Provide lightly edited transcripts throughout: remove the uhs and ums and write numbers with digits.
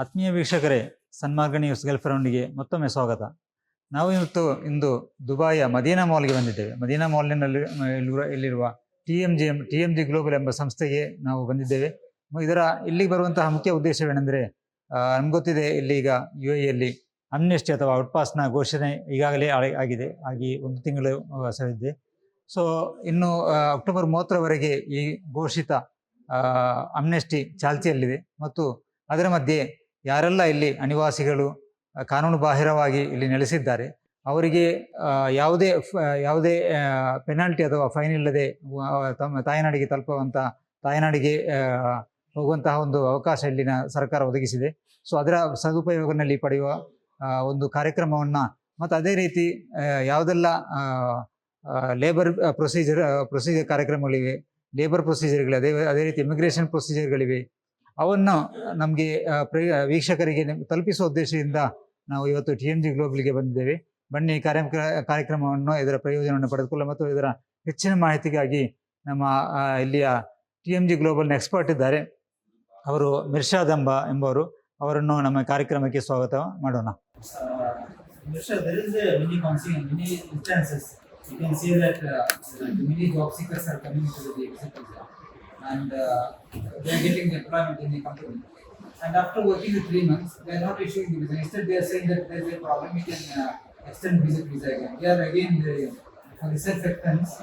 ಆತ್ಮೀಯ ವೀಕ್ಷಕರೇ, ಸನ್ಮಾರ್ಗ news Gulf ರೌಂಡ್ಗೆ ಮತ್ತೊಮ್ಮೆ ಸ್ವಾಗತ. ನಾವು ಇಂದು ದುಬಾಯಿಯ ಮದೀನಾ ಮಾಲ್ಗೆ ಬಂದಿದ್ದೇವೆ. ಮದೀನಾ ಮಾಲ್ನಲ್ಲಿ ಇಲ್ಲಿರುವ ಟಿ ಎಂ ಜಿ ಗ್ಲೋಬಲ್ ಎಂಬ ಸಂಸ್ಥೆಗೆ ನಾವು ಬಂದಿದ್ದೇವೆ. ಇಲ್ಲಿಗೆ ಬರುವಂತಹ ಮುಖ್ಯ ಉದ್ದೇಶವೇನೆಂದರೆ, ನಮ್ಗೆ ಗೊತ್ತಿದೆ, ಇಲ್ಲಿ ಈಗ UAE ಅಮ್ನೆಸ್ಟಿ ಅಥವಾ ಔಟ್ಪಾಸ್ನ ಘೋಷಣೆ ಈಗಾಗಲೇ ಆಗಿ 1 ತಿಂಗಳು ಸರಿದಿದೆ. ಸೊ ಇನ್ನು ಅಕ್ಟೋಬರ್ 30ರವರೆಗೆ ಈ ಘೋಷಿತ ಅಮ್ನೆಸ್ಟಿ ಚಾಲ್ತಿಯಲ್ಲಿದೆ. ಮತ್ತು ಅದರ ಮಧ್ಯೆ ಯಾರೆಲ್ಲ ಇಲ್ಲಿ ಅನಿವಾಸಿಗಳು ಕಾನೂನು ಬಾಹಿರವಾಗಿ ಇಲ್ಲಿ ನೆಲೆಸಿದ್ದಾರೆ ಅವರಿಗೆ ಯಾವುದೇ ಪೆನಾಲ್ಟಿ ಅಥವಾ ಫೈನ್ ಇಲ್ಲದೆ ತಮ್ಮ ತಾಯ್ನಾಡಿಗೆ ತಾಯ್ನಾಡಿಗೆ ಹೋಗುವಂತಹ ಒಂದು ಅವಕಾಶ ಇಲ್ಲಿನ ಸರ್ಕಾರ ಒದಗಿಸಿದೆ. ಸೊ ಅದರ ಸದುಪಯೋಗದಲ್ಲಿ ಪಡೆಯುವ ಒಂದು ಕಾರ್ಯಕ್ರಮವನ್ನು, ಮತ್ತು ಅದೇ ರೀತಿ ಯಾವುದೆಲ್ಲ ಲೇಬರ್ ಪ್ರೊಸೀಜರ್ ಕಾರ್ಯಕ್ರಮಗಳಿವೆ, ಲೇಬರ್ ಪ್ರೊಸೀಜರ್ಗಳಿವೆ, ಅದೇ ರೀತಿ ಇಮಿಗ್ರೇಷನ್ ಪ್ರೊಸೀಜರ್ಗಳಿವೆ, ಅವನ್ನು ನಮಗೆ ವೀಕ್ಷಕರಿಗೆ ತಲುಪಿಸುವ ಉದ್ದೇಶದಿಂದ ನಾವು ಇವತ್ತು TMG ಗ್ಲೋಬಲ್ಗೆ ಬಂದಿದ್ದೇವೆ. ಬನ್ನಿ ಕಾರ್ಯಕ್ರಮವನ್ನು, ಇದರ ಪ್ರಯೋಜನವನ್ನು ಪಡೆದುಕೊಳ್ಳ ಮತ್ತು ಇದರ ಹೆಚ್ಚಿನ ಮಾಹಿತಿಗಾಗಿ ನಮ್ಮ ಇಲ್ಲಿಯ TMG ಗ್ಲೋಬಲ್ನ ಎಕ್ಸ್ಪರ್ಟ್ ಇದ್ದಾರೆ, ಅವರು ಮಿರ್ಷಾದ್ ಎಂಬವರು. ಅವರನ್ನು ನಮ್ಮ ಕಾರ್ಯಕ್ರಮಕ್ಕೆ ಸ್ವಾಗತ ಮಾಡೋಣ. There is many instances. You can see that many job seekers are coming to the exit visa, and they are getting employment in the company. And after working the 3 months, they are not issuing the visa. Instead, they are saying that there is a problem, we can extend visa again. They are again for the self-acceptance.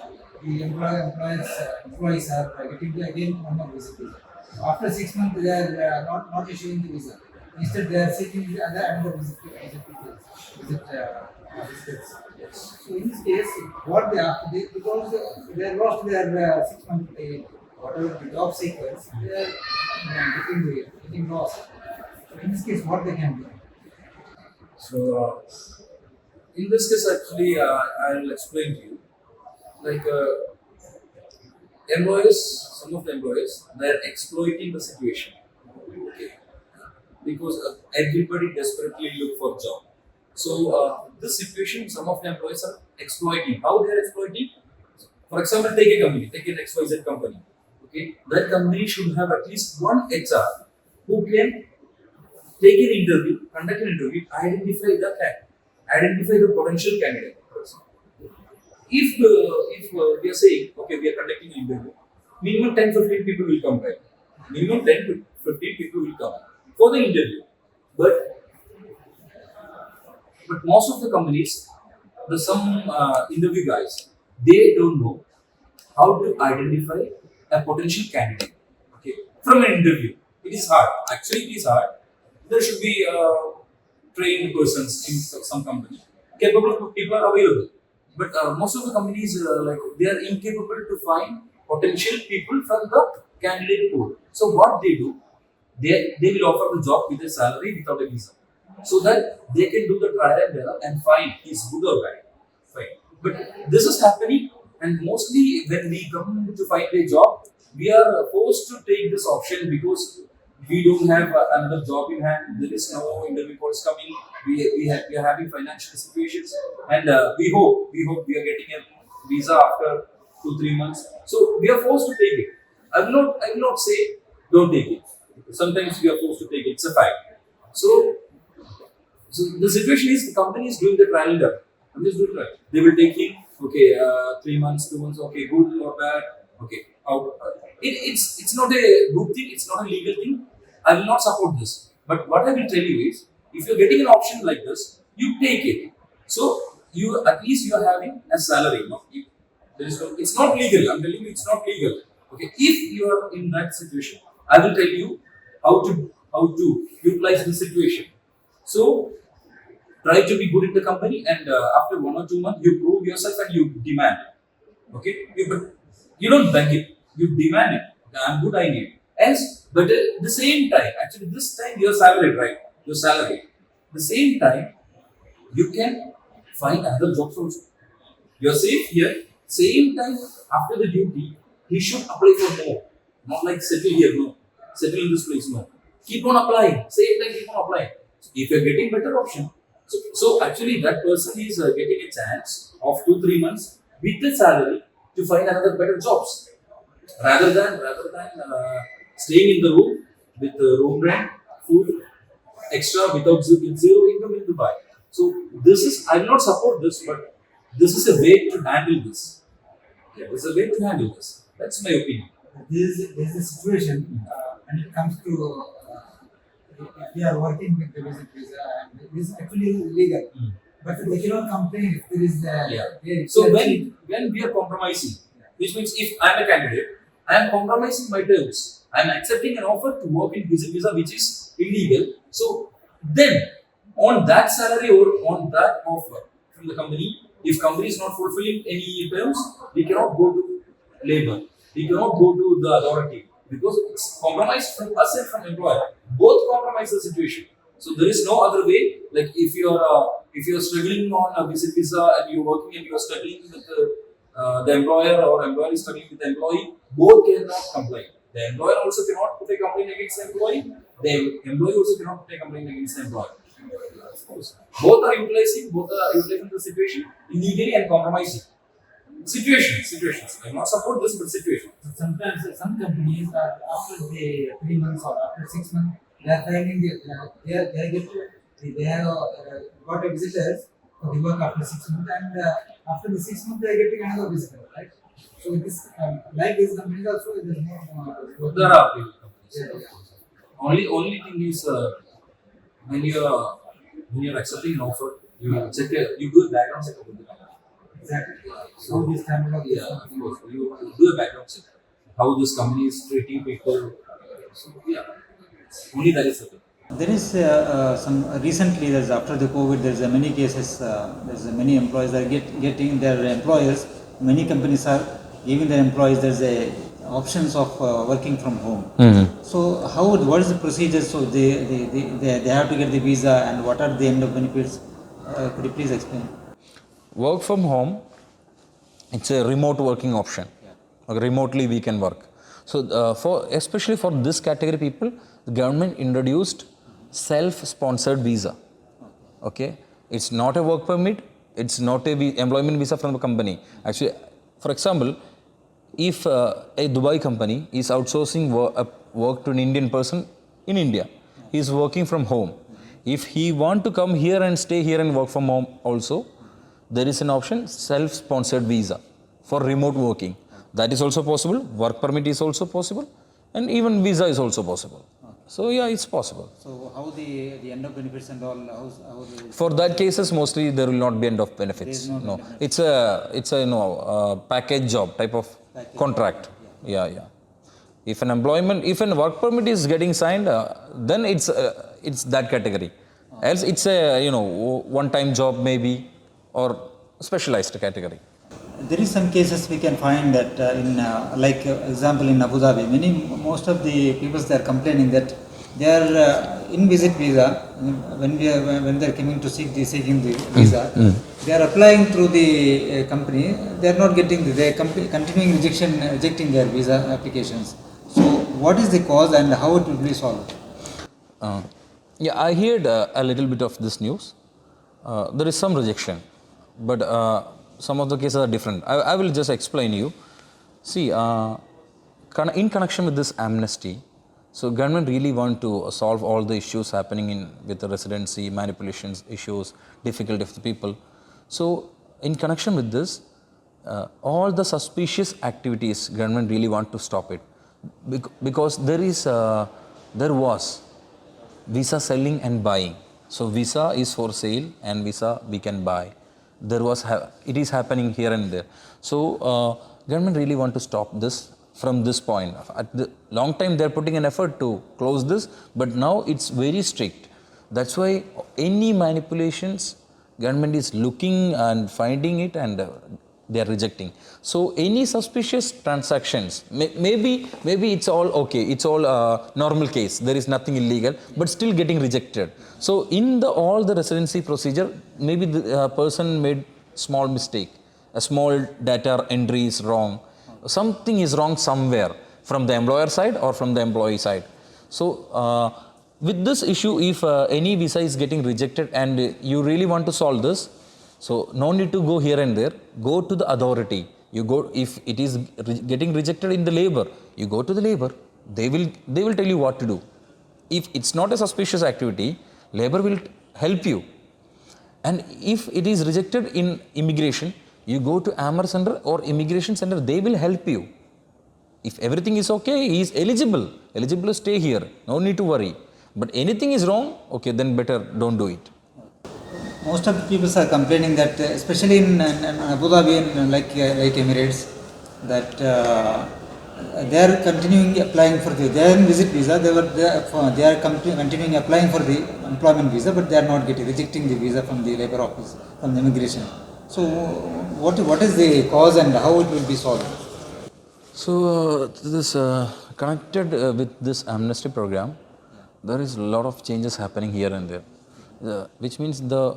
The employees are getting again one more visa. After 6 months, they are not issuing the visa. Instead, they are seeking another visit. So in this case, what they have to do, because they are lost their 6 months pay, whatever the job seekers, they are getting lost. So in this case, what they can do? So in this case, actually, I will explain to you. Like some of the employees, they are exploiting the situation. Okay. Because everybody desperately look for job. So this situation, some of the employees are exploiting. How they are exploiting? For example, take an XYZ company. Okay, that company should have at least one HR who can take an interview, conduct an interview, identify the potential candidate. If we are saying, okay, we are conducting an interview, minimum 10-15 people will come, right? Minimum 10-15 people will come for the interview. But most of the companies, some interview guys, they don't know how to identify a potential candidate. Okay, from an interview, it is hard. Actually, it is hard. There should be trained persons in some company. Capable people are available, but most of the companies they are incapable to find potential people from the candidate pool. So what they do? They will offer the job with a salary without a visa, so that they can do the trial and error and find is good or bad. Fine. But this is happening, and mostly when we come to find a job, we are forced to take this option because we don't have another job in hand. There is no interview calls coming. We are having financial situations, and we hope we are getting a visa after 2-3 months. So we are forced to take it. I will not say don't take it. Sometimes we are forced to take it. It's a fact. So the situation is the company is doing the trial and error. I'm just doing that. They will take it. Okay, 3 months, 2 months. Okay, good or bad. Okay, it's not a good thing. It's not a legal thing. I will not support this. But what I will tell you is, if you're getting an option like this, you take it. So at least you are having a salary. No? It's not legal. I'm telling you, it's not legal. Okay, if you are in that situation, I will tell you how to utilize the situation. So try to be good in the company, and after 1 or 2 months, you prove yourself and you demand. Okay, but you don't beg it. You demand it. I'm good, I need. But at the same time, actually this time you're salaried, right? You're salaried. The same time, you can find other jobs also. You're safe here. Same time, after the duty, he should apply for more. Not like settle here, no. Settle in this place, no. Keep on applying. Same time, keep on applying. If you're getting better option, so actually that person is getting a chance of 2-3 months with the salary to find another better jobs, rather than staying in the room with room rent, food, extra without zero income in Dubai. So this is, I will not support this, but this is a way to handle this. Yeah, there's a way to handle this. That's my opinion. There is a situation when it comes to if they are working with the visit visa and it is actually illegal, Mm. but they cannot complain if there is Yeah. they- So they- when we are compromising, which means if I am a candidate, I am compromising my terms. I am accepting an offer to work in visit visa which is illegal. So then on that salary or on that offer from the company, if company is not fulfilling any terms, we cannot go to labor. We cannot go to the authority because it's compromised from us and from employer. Both compromise the situation. So there is no other way. Like if you're struggling on a visit visa and you're working and you're struggling with the employer or employer is struggling with the employee, both cannot complain. The employer also cannot put a complaint against the employee. The employee also cannot put a complaint against the employer. Both are utilizing the situation illegally and compromising. Situations. I will not support this, but situations. sometimes some companies are after the 3 months or after 6 months they are finding they have got a visitors for the work after 6 months and after the 6 months they are getting another visitor, right? So it is like these companies also there is no There are people companies. yeah. Only thing is when you're accepting an offer, you do a background check of the company. Exactly. So this time of Yeah, of course. You do a background check. How this company is treating people. So yeah, only that is the thing. There is some recently. There's after the COVID. There's many cases. There's many employees are getting their employers. Many companies are giving their employees. There's a options of working from home. So what is the procedure? So they have to get the visa, and what are the end of benefits? Could you please explain? Work from home, it's a remote working option. Okay, remotely we can work. So especially for this category people, the government introduced self-sponsored visa. Okay, it's not a work permit, it's not a employment visa from the company. Actually, for example, if a Dubai company is outsourcing work to an Indian person in India, he is working from home. If he want to come here and stay here and work from home also, there is an option self-sponsored visa for remote working. That is also possible. Work permit is also possible, and even visa is also possible. So yeah, it's possible. So how the end of benefits and all? For that cases, mostly there will not be end of benefits. There is no No, benefits. it's a package job type of contract. Yeah. If an work permit is getting signed, then it's that category. Else it's a one-time job maybe or specialized category. There is some cases we can find that in like example in Abu Dhabi, most of the people they are complaining that they are in visit visa when they are coming to seeking the visa, they are applying through the company. They are not getting they are continuing rejecting their visa applications. So what is the cause and how it will be solved? Yeah, I heard a little bit of this news. There is some rejection, but some of the cases are different. I will just explain you. See, in connection with this amnesty, so government really want to solve all the issues happening with the residency, manipulations issues, difficulty of the people. So in connection with this, all the suspicious activities, government really want to stop it, because there was visa selling and buying. So visa is for sale and visa we can buy. It is happening here and there. So government really want to stop this from this point. At the long time they are putting an effort to close this, but now it's very strict. That's why any manipulations government is looking and finding it, and they are rejecting. So any suspicious transactions, maybe it's all okay, it's all normal case, there is nothing illegal, but still getting rejected. So in all the residency procedure, maybe the person made small mistake, a small data entry is wrong, something is wrong somewhere from the employer side or from the employee side. So with this issue, if any visa is getting rejected and you really want to solve this, so no need to go here and there, go to the authority. You go, if it is getting rejected in the labor, you go to the labor, they will tell you what to do. If it's not a suspicious activity, Labor will help you. And if it is rejected in immigration, you go to AMR center or immigration center, they will help you. If everything is okay, he is eligible to stay here, no need to worry. But anything is wrong, okay, then better don't do it. Most of the people are complaining that, especially in Abu Dhabi and like Emirates, that they are continuing applying for they are in visit visa. They are continuing applying for the employment visa, but they are not rejecting the visa from the labor office, from the immigration. So, what is the cause and how it will be solved? So this connected with this amnesty program, there is a lot of changes happening here and there, which means the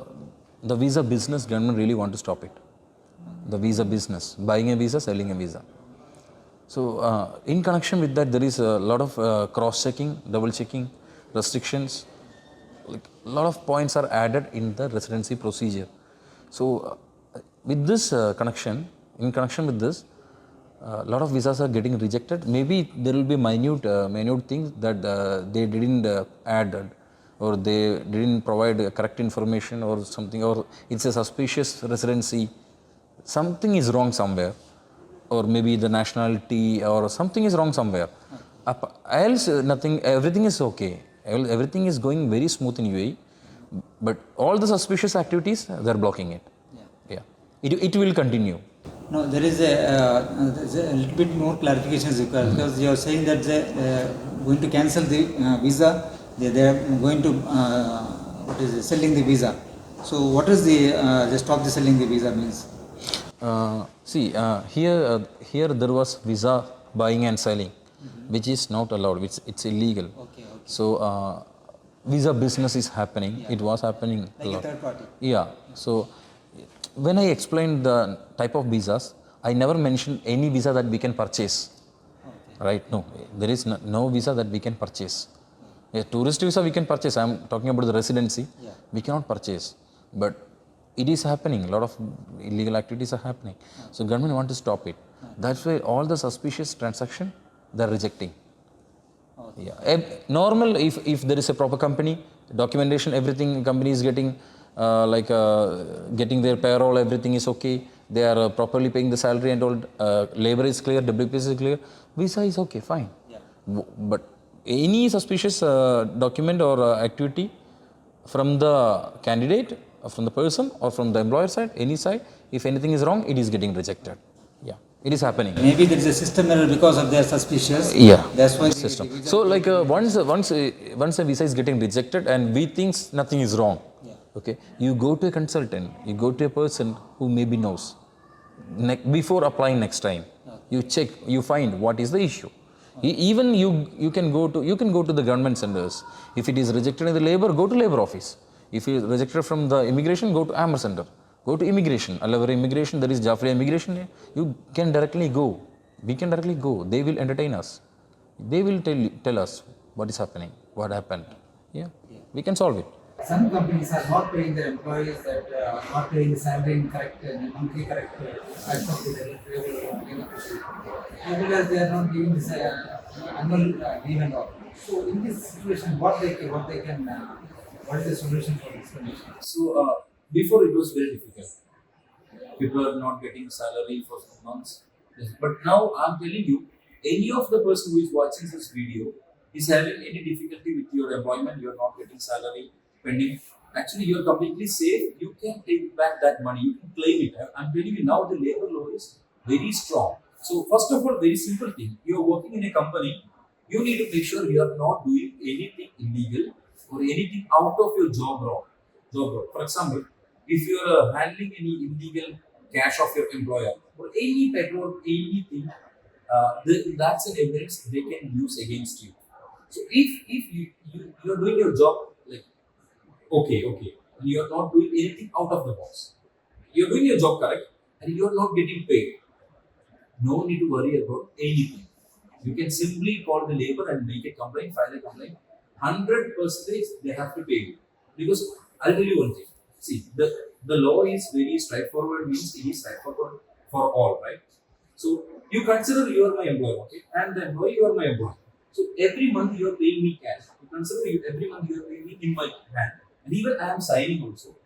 visa business government really want to stop it. The visa business, buying a visa, selling a visa. So in connection with that, there is a lot of cross-checking, double-checking, restrictions. Like a lot of points are added in the residency procedure. So with this connection, in connection with this, a lot of visas are getting rejected. Maybe there will be minute things that they didn't add, or they didn't provide correct information or something, or it's a suspicious residency. Something is wrong somewhere, or maybe the nationality or something is wrong somewhere. Else nothing, everything is okay. Everything is going very smooth in UAE, but all the suspicious activities, they're blocking it. Yeah. It will continue. No, there's a little bit more clarification is required, because you are saying that they going to cancel the visa, they are going to selling the visa. So what is the stop the selling the visa means? Here there was visa buying and selling, which is not allowed. It's illegal. Okay. So visa business is happening. It was happening Like a third party. Yeah. So when I explained the type of visas, I never mentioned any visa that we can purchase. Okay. Right? No, there is no visa that we can purchase. A tourist visa we can purchase. I am talking about the residency. Yeah. We cannot purchase. But it is happening. A lot of illegal activities are happening. So government want to stop it. That's why all the suspicious transaction they are rejecting. Okay. Yeah. Normal, if there is a proper company, documentation, everything, company is getting getting their payroll, everything is okay. They are properly paying the salary and all. Labor is clear, WPS is clear. Visa is okay, fine. Yeah. But any suspicious document or activity from the candidate, from the person, or from the employer side, any side, if anything is wrong, it is getting rejected. Yeah, it is happening. Maybe there is a system error because of their suspicious. Yeah, that's why system. So like once a visa is getting rejected and we think nothing is wrong, Yeah. okay, you go to a consultant, you go to a person who maybe knows. Before applying next time, you check, you find what is the issue. Even you can go to the government centers. If it is rejected in the labor, go to labor office. If it is rejected from the immigration, go to AMR center. Go to immigration. Allavar immigration, there is Jafri immigration. You can directly go. We can directly go. They will entertain us. They will tell us what is happening, what happened. Yeah, we can solve it. Some companies are not paying their employees, that are not paying the salary in correct, monthly correct as of the labor procedure. As well as they are not giving this annual leave and all. So in this situation, what is the solution for this condition? So before it was very difficult. People are not getting salary for some months. Yes. But now I'm telling you, any of the person who is watching this video is having any difficulty with your employment, you are not getting salary, pending. Actually, you are completely safe. You can take back that money. You can claim it. I'm telling you now, the labor law is very strong. So first of all, very simple thing. You are working in a company. You need to make sure you are not doing anything illegal or anything out of your job role. For example, if you are handling any illegal cash of your employer or any petrol, anything, that's an evidence they can use against you. So if you are doing your job like okay, and you are not doing anything out of the box, you are doing your job correct, and you are not getting paid, no need to worry about anything. You can simply call the labor and make a complaint, file a complaint. 100% they have to pay you. Because I'll tell you one thing. See, the law is very straightforward, means it is straightforward for all, right? So you consider you are my employer, okay? And the employee, you are my employer. So every month you are paying me cash. You consider every month you are paying me in my hand. and even I am signing also,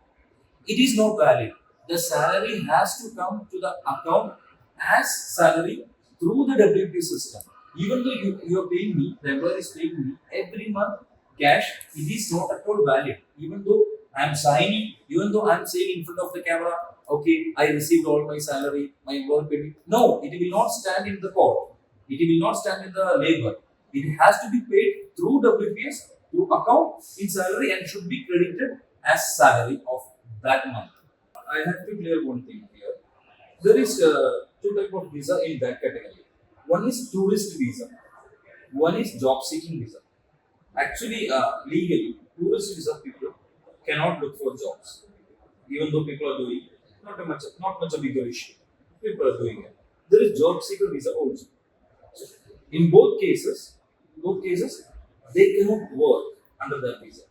it is not valid. The salary has to come to the account as salary through the WP system. Even though you are paying me, the employer is paying me every month cash, it is not at all valid. Even though I am signing, even though I am saying in front of the camera, okay, I received all my salary, my employer paid me. No, it will not stand in the court. It will not stand in the labor. It has to be paid through WPS, through account in salary, and should be credited as salary of that month. I have to clear one thing here. There is two type of visa in that category. One is tourist visa. One is job seeking visa. Actually, legally, tourist visa people cannot look for jobs, even though people are doing not much a bigger issue. People are doing it. There is job seeker visa also. So in both cases, they cannot work under that visa.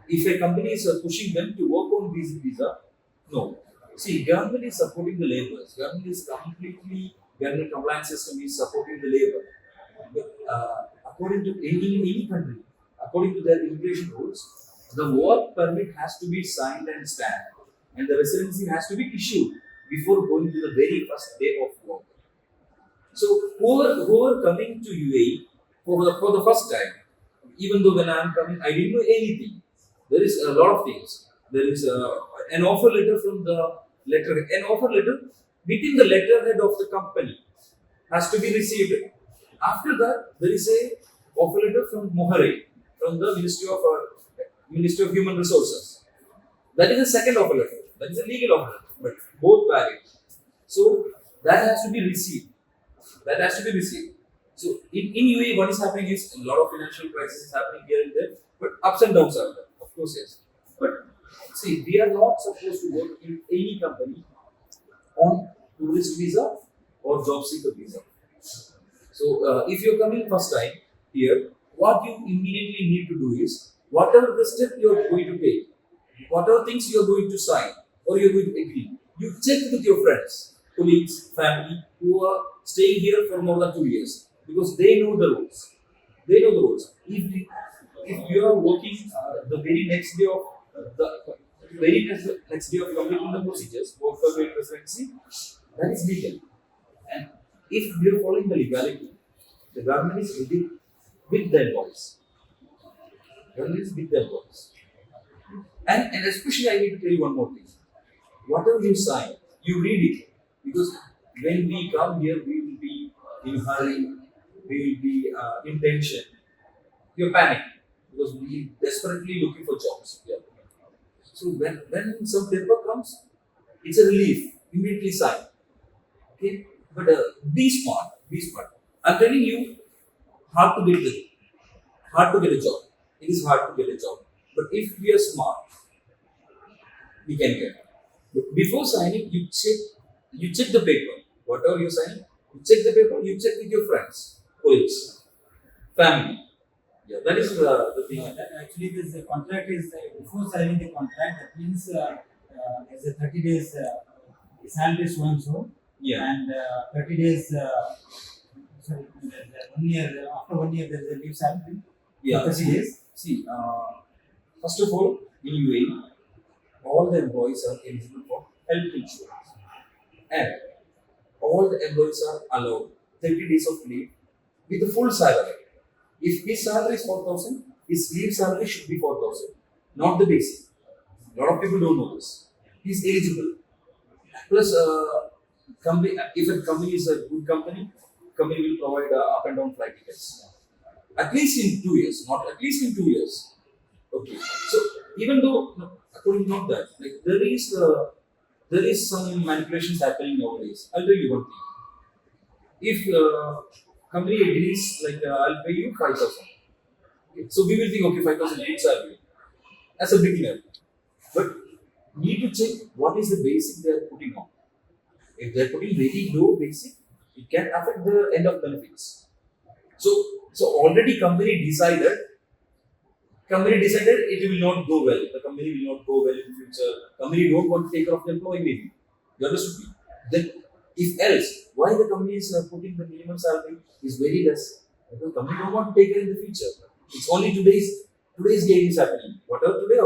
If a company is pushing them to work on this visa, no. See, government is supporting the laborers. Government compliance system is supporting the labor. But according to any country, according to their immigration rules, the work permit has to be signed and stamped, and the residency has to be issued before going to the very first day of work. So who are coming to UAE for the first time, even though when I am coming, I didn't know anything. There is a lot of things. There is an offer letter from the letterhead. An offer letter within the letterhead of the company has to be received. After that, there is a offer letter from Mohare, from the Ministry of Human Resources. That is a second offer letter. That is a legal offer letter, but both valid. So that has to be received. So in UAE, what is happening is a lot of financial crisis is happening here and there, but ups and downs are there. Of course, yes. But see, we are not supposed to work in any company on tourist visa or job seeker visa. So if you're coming first time here, what you immediately need to do is whatever the step you're going to take, whatever things you're going to sign or you're going to agree, you check with your friends, colleagues, family who are staying here for more than 2 years, because they know the rules. If you are working the very next day of completing the procedures, work permit, residency, that is legal. And if we are following the legality, the government is with their employees. And especially I need to tell you one more thing. Whatever you sign, you read it. Because when we come here, we will be in hurry, we will be in tension. You're panicked because we desperately looking for jobs. Yeah. So when some paper comes, it's a relief. Immediately sign. Okay, but be smart. I'm telling you, hard to get a job. It is hard to get a job. But if we are smart, we can get. But before signing, you check the paper. Whatever you sign, you check the paper. You check with your friends, colleagues, family. Yeah, that is the thing. Actually, this contract is before signing the contract. That means there's a 30 days salary so and so, Yeah. and 30 days. Sorry, there's 1 year. After 1 year, there's a leave salary. Yeah. 30 days. See, first of all, in UAE, all the employees are eligible for health insurance, and all the employees are allowed 30 days of leave with the full salary. If his salary is 4,000, his leave salary should be 4,000, not the basic. A lot of people don't know this. He's eligible. Plus, if a company is a good company will provide up and down flight tickets. At least in 2 years, not at least in 2 years. Okay. So even though according to that, like there is some manipulations happening nowadays. I'll tell you one thing. If company agrees, like I'll pay you 5,000. Okay. So we will think, okay, 5,000 good salary as a beginner. But need to check what is the basic they are putting on. If they are putting very low basic, it can affect the end of benefits. So already company decided it will not go well. The company will not go well in the future. Company don't want to take care of the employee maybe. You understood me? Then if else, why the company is putting the minimum salary is very less? Because company don't want to take care in the future. It's only today's game is happening. Whatever today,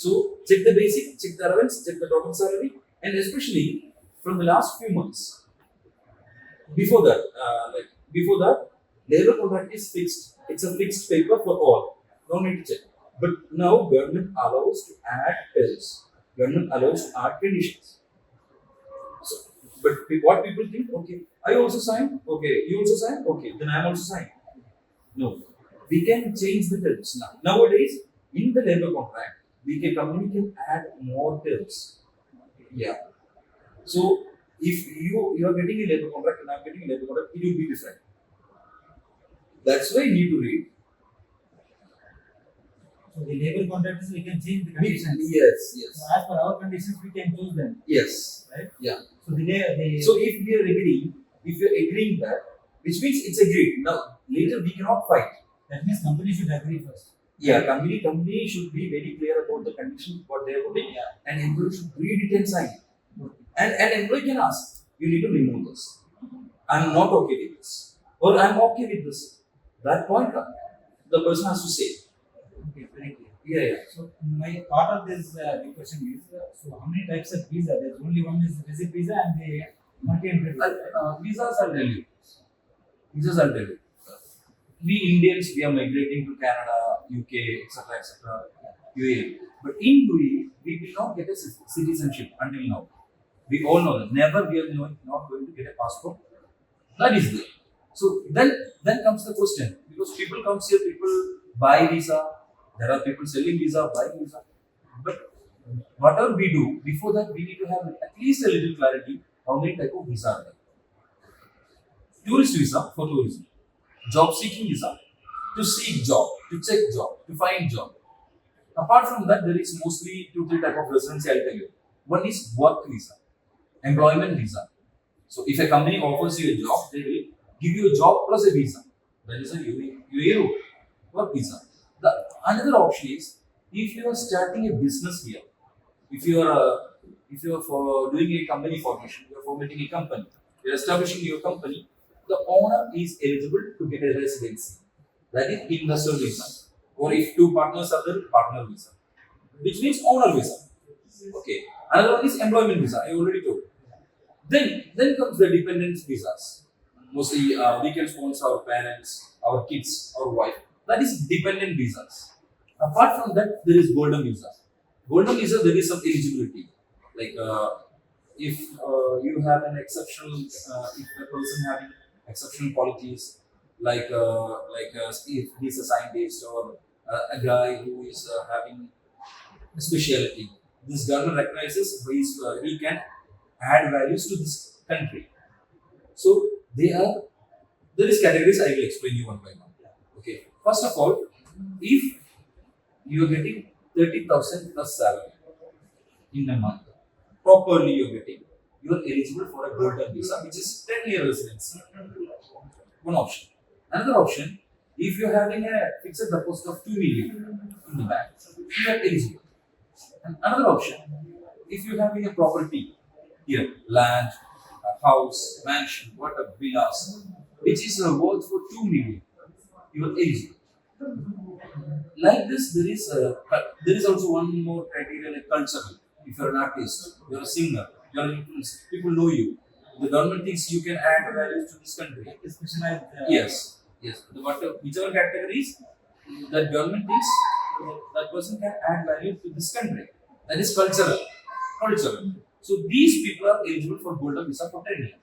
So check the basic, check the allowance, check the total salary, and especially from the last few months. Before that, labor contract is fixed. It's a fixed paper for all. No need to check. But now government allows to add terms. Government allows to add conditions. So, but what people think, okay, I also sign, okay, you also sign, okay, then I'm also signing. No, we can change the terms now. Nowadays, in the labor contract, company can add more terms. Yeah. So if you are getting a labor contract and I'm getting a labor contract, it will be different. That's why you need to read. So the labor contract is we can change the conditions. Yes. So as per our conditions, we can choose them. Yes. Right? Yeah. So the So if we are agreeing, if you are agreeing that, which means it's agreed. Now later we cannot fight. that means company should agree first. Yeah, company should be very clear about the conditions what they are putting, and employee should read it and sign it. And an employee can ask, you need to remove this. I'm not okay with this, or I'm okay with this. That point, the person has to say. Okay, very clear. Yeah. So my part of this the question is, so how many types of visa? There's only one is visit visa and the multi-entry visa. Visas, I'll tell you. We Indians, we are migrating to Canada, UK, etc., UAE. But in UAE, we will not get a citizenship until now. We all know that. Never we are not going to get a passport. That is there. So then comes the question, because people come here, people buy visa. There are people selling visa, buying visa. But whatever we do, before that we need to have at least a little clarity how many type of visa are there. Tourist visa for tourism. Job seeking visa to seek job, to check job, to find job. Apart from that, there is mostly 2-3 type of residency. I'll tell you. One is work visa, employment visa. So if a company offers you a job, they will give you a job plus a visa. That is a UAE work visa. The another option is if you are starting a business here, if you are for doing a company formation, you are formatting a company, you are establishing your company, the owner is eligible to get a residency. That is investor visa. Or if 2 partners are there, partner visa. Which means owner visa. Okay. Another one is employment visa. I already told. Then comes the dependent visas. Mostly we can sponsor our parents, our kids, our wife. That is dependent visas. Apart from that, there is golden visa. Golden visa, there is some eligibility. Like if you have an exceptional, if a person having exceptional qualities, like if he's a scientist or a guy who is having a specialty, this government recognizes he can add values to this country. So there is categories. I will explain you one by one. Okay. First of all, if you are getting 30,000 plus salary in a month, properly you are getting, you are eligible for a golden visa, which is 10-year residency. One option. Another option, if you are having a fixed deposit of 2 million in the bank, you are eligible. And another option, if you are having a property here, land, a house, mansion, whatever, villas, which is worth for 2 million, you are eligible. Like this, there is also one more criteria, like cultural. If you are an artist, you are a singer, you are an influencer, people know you. The government thinks you can add value to this country. Specialized. Yes. Whichever categories that government thinks that person can add value to this country. That is cultural. So these people are eligible for golden visa for 10 years.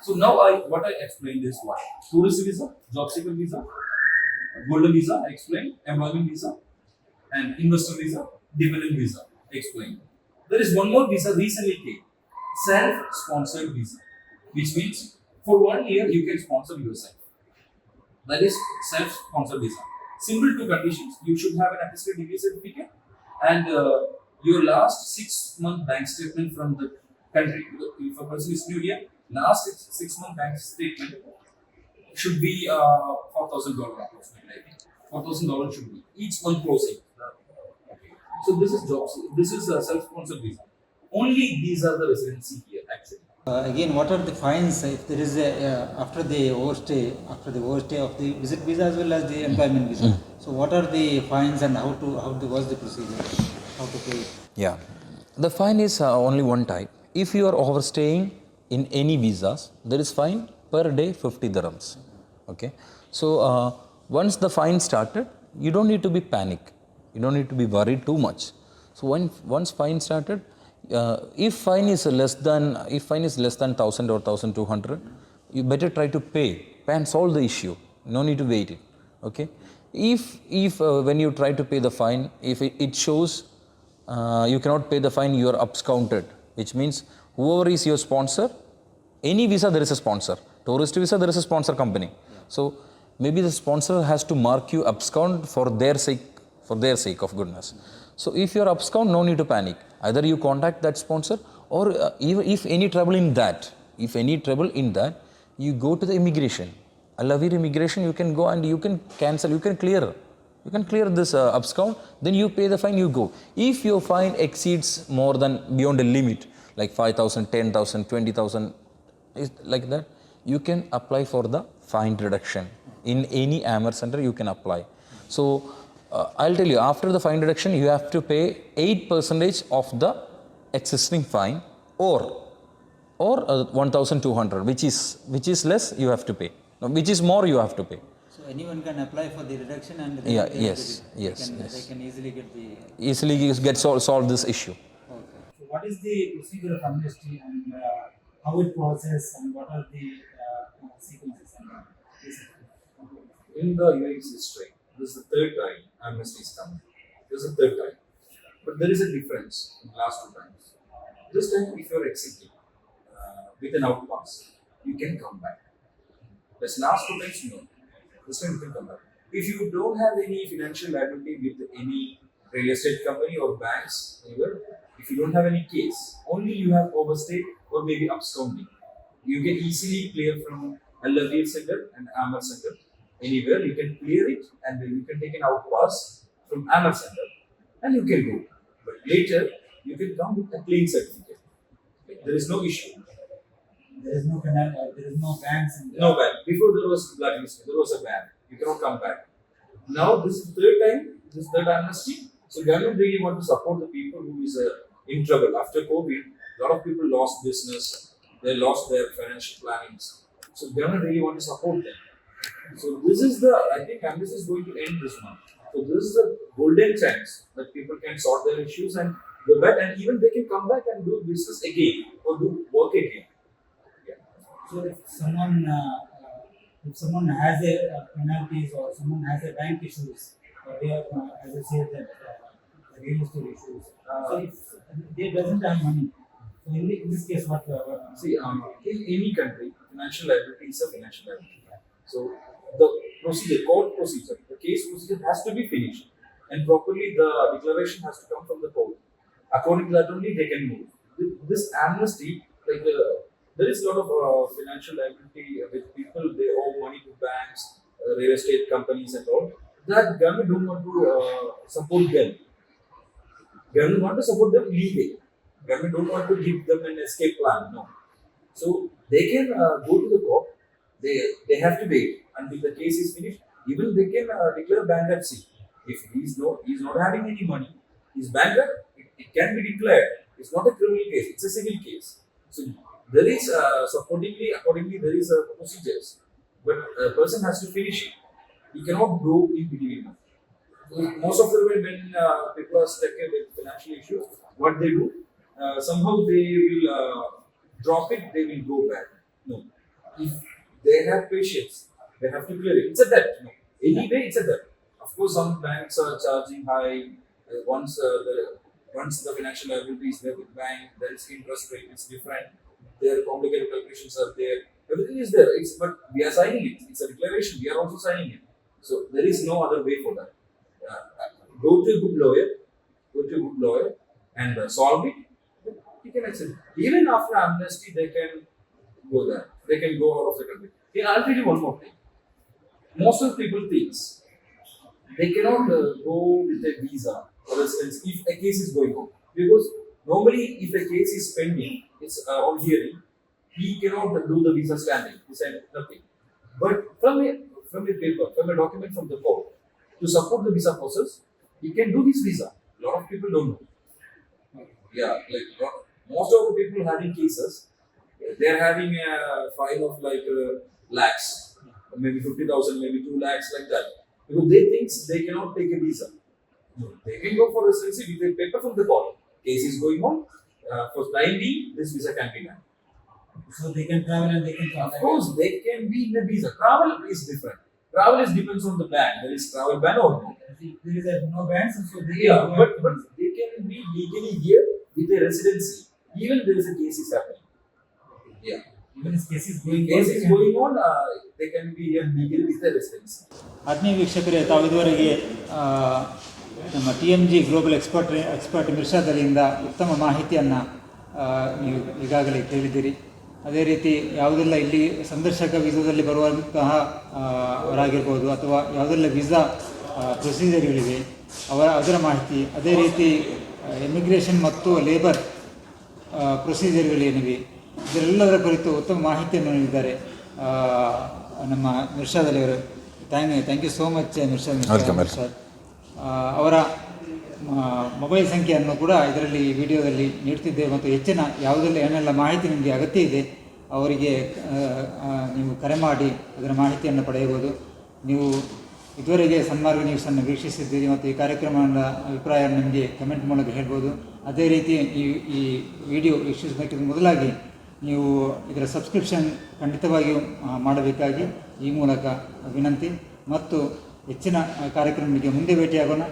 So now what I explained is what? Tourist visa, job seeker visa, golden visa, I explained, employment visa, and investor visa, dependent visa, I explained. There is one more visa recently came, self-sponsored visa, which means for 1 year you can sponsor yourself. That is self-sponsored visa. Simple 2 conditions. You should have an attested degree certificate and your last 6-month bank statement from the country. If a person is new here, last 6-month bank statement should be $4,000 approximately. I think $4,000 should be each month closing. So this is jobs. This is a self-sponsored visa. Only these are the residency here actually. Again, what are the fines if there is a after the overstay of the visit visa as well as the employment visa? So, what are the fines and what's the procedure? How to pay it? Yeah. The fine is only one type. If you are overstaying in any visas, there is fine per day 50 dirhams. Okay. So once the fine started, you don't need to be panic. You don't need to be worried too much. So once fine started, if fine is less than 1000 or 1200, you better try to pay and solve the issue. No need to wait it. Okay. If when you try to pay the fine, if it shows you cannot pay the fine, you are absconded, which means whoever is your sponsor, any visa there is a sponsor. Tourist visa there is a sponsor company. So maybe the sponsor has to mark you abscond for their sake of goodness. So if you are abscond, no need to panic. Either you contact that sponsor, or even if any trouble in that, you go to the immigration. Al-Awir immigration, you can go and you can cancel, you can clear this abscond, then you pay the fine, you go. If your fine exceeds more than beyond a limit, like 5,000, 10,000, 20,000, like that, you can apply for the fine reduction. In any AMR center, you can apply. So, I'll tell you, after the fine reduction, you have to pay 8% of the existing fine, or 1,200, which is less, you have to pay. No, which is more, you have to pay. So, anyone can apply for the reduction and then Yeah, they yes, get it. yes, They yes. can easily get the. Easily get solve this issue. Okay. So what is the procedure of amnesty and how it process and what are the sequences? In the UAE's history, this is the third time amnesty is coming. This is the third time. But there is a difference in the last two times. This time, if you are exiting with an outpass, you can come back. This last two times, no. This time you can come back. If you don't have any financial liability with any real estate company or banks, anywhere, if you don't have any case, only you have overstayed or maybe absconding, you can easily clear from Al-Lavir Center and Amar Center. Anywhere you can clear it and then you can take an outpass from Amar Center and you can go. But later you can come with a clean certificate. There is no issue. There is no penalty, there is no bans in No ban. Before there was blacklisting, there was a ban. You cannot come back. Now this is third time, this third amnesty. So government really want to support the people who is in trouble. After COVID, a lot of people lost business. They lost their financial plannings. So government really want to support them. So this is I think amnesty is going to end this month. So this is a golden chance that people can sort their issues and go back, and even they can come back and do business again or do work again. So if someone has a penalties or someone has a bank issues or they have, as I said, that real estate issues. So if they doesn't have money, so in this case, what? See, in any country, financial liability is a financial liability. So the court procedure, the case procedure has to be finished, and properly the declaration has to come from the court. According to that only they can move. This amnesty, like there is a lot of financial liability with people. They owe money to banks, real estate companies, and all. That government don't want to support them. Government want to support them legally. Government don't want to give them an escape plan. No. So they can go to the court. They have to wait until the case is finished. Even they can declare bankruptcy. If he's not having any money, he's bankrupt. It can be declared. It's not a criminal case. It's a civil case. So there is accordingly there is procedures, but a person has to finish it. He cannot go in between. So most of the time when people are stuck with financial issues, what they do, somehow they will drop it. They will go back. No, if they have patience, they have to clear it. It's a debt. No. Anyway, it's a debt. Of course, some banks are charging high. Once the financial liability is there with bank, there is interest rate. It's different. Their complicated calculations are there. Everything is there. But we are signing it. It's a declaration. We are also signing it. So there is no other way for that. Go to a good lawyer, and solve it. He can accept. Even after amnesty, they can go there. They can go out of the country. Yeah, I'll tell you one more thing. Most of the people thinks they cannot go with a visa, for instance, if a case is going on. Because normally, if a case is pending, it's on hearing, he cannot do the visa scanning. He said nothing. But from a paper, from a document from the court, to support the visa process, he can do this visa. A lot of people don't know. Yeah, like most of the people having cases, they are having a fine of like lakhs, maybe 50,000, maybe 2 lakhs, like that. Because they think they cannot take a visa. No, they can go for residency with a paper from the court. Case is going on. For time being, this visa can be done. So they can travel and they can come Of back. course, they can be in a visa. Travel is different. Travel is depends on the ban. There is travel ban or no. There is no bans, so they Yeah, can but they can be legally here with a residency. Even there is a case is happening. Yeah. even if case is When going case on, is going on, they can be here legally with a residency. ಆತ್ಮೀಯ ವೀಕ್ಷಕರೇ, ತಾವು ಇದುವರೆಗೆ ನಮ್ಮ TMG global expert ಮಿರ್ಷಾದ್ ಅಲಿಯಿಂದ ಉತ್ತಮ ಮಾಹಿತಿಯನ್ನು ನೀವು ಈಗಾಗಲೇ ಕೇಳಿದ್ದೀರಿ. ಅದೇ ರೀತಿ ಯಾವುದೆಲ್ಲ ಇಲ್ಲಿ ಸಂದರ್ಶಕ ವೀಸಾದಲ್ಲಿ ಬರುವಂತಹ ಅವರಾಗಿರ್ಬೋದು ಅಥವಾ ಯಾವುದೆಲ್ಲ ವೀಸಾ ಪ್ರೊಸೀಜರ್ಗಳಿವೆ ಅದರ ಮಾಹಿತಿ, ಅದೇ ರೀತಿ ಇಮಿಗ್ರೇಷನ್ ಮತ್ತು ಲೇಬರ್ ಪ್ರೊಸೀಜರ್ಗಳೇನಿವೆ ಇದರೆಲ್ಲದರ ಕುರಿತು ಉತ್ತಮ ಮಾಹಿತಿಯನ್ನು ನೀಡಿದ್ದಾರೆ ನಮ್ಮ ಮಿರ್ಷಾದ್ ಅಲಿ ಅವರು. Thank you so much Mirshad. ಅವರ ಮೊಬೈಲ್ ಸಂಖ್ಯೆಯನ್ನು ಕೂಡ ಇದರಲ್ಲಿ ವಿಡಿಯೋದಲ್ಲಿ ನೀಡ್ತಿದ್ದೇವೆ ಮತ್ತು ಹೆಚ್ಚಿನ ಯಾವುದೆಲ್ಲ ಏನೆಲ್ಲ ಮಾಹಿತಿ ನಿಮಗೆ ಅಗತ್ಯ ಇದೆ ಅವರಿಗೆ ನೀವು ಕರೆ ಮಾಡಿ ಅದರ ಮಾಹಿತಿಯನ್ನು ಪಡೆಯಬಹುದು. ನೀವು ಇದುವರೆಗೆ ಸನ್ಮಾರ್ಗ ನ್ಯೂಸನ್ನು ವೀಕ್ಷಿಸಿದ್ದೀರಿ ಮತ್ತು ಈ ಕಾರ್ಯಕ್ರಮದ ಅಭಿಪ್ರಾಯ ನಿಮಗೆ ಕಮೆಂಟ್ ಮೂಲಕ ಹೇಳ್ಬೋದು. ಅದೇ ರೀತಿ ಈ ವಿಡಿಯೋ ವೀಕ್ಷಿಸೋದಕ್ಕಿಂತ ಮೊದಲಾಗಿ ನೀವು ಇದರ ಸಬ್ಸ್ಕ್ರಿಪ್ಷನ್ ಖಂಡಿತವಾಗಿಯೂ ಮಾಡಬೇಕಾಗಿ ಈ ಮೂಲಕ ವಿನಂತಿ. ಮತ್ತು ಹೆಚ್ಚಿನ ಕಾರ್ಯಕ್ರಮಕ್ಕೆ ಮುಂದೆ ಭೇಟಿಯಾಗೋಣ.